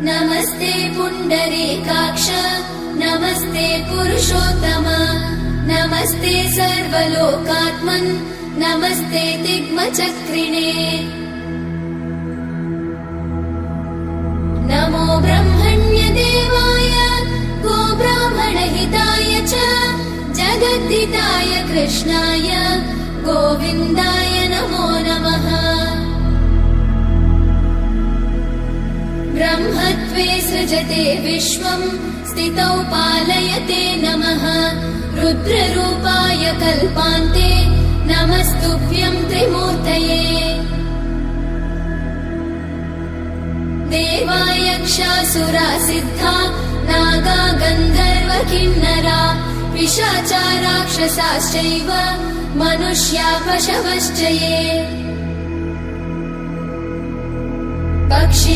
नमस्ते पुण्डरीकाक्ष नमस्ते पुरुषोत्तम नमस्ते सर्वलोकात्मन् नमस्ते दिग्मचक्रिणे नमो ब्रह्मण्यदेवाय गोब्राह्मणहिताय च जगद्धिताय कृष्णाय गोविन्दाय नमो नमः ब्रह्मत्वे सृजते विश्वम् स्थितौ पालयते नमः रुद्ररूपाय कल्पान्ते नमस्तुभ्यं त्रिमूर्तये देवायक्षासुरा सिद्धा नागा गन्धर्व किन्नरा पिशाचा राक्षसाश्चैव मनुष्या पशवश्च ये पक्षी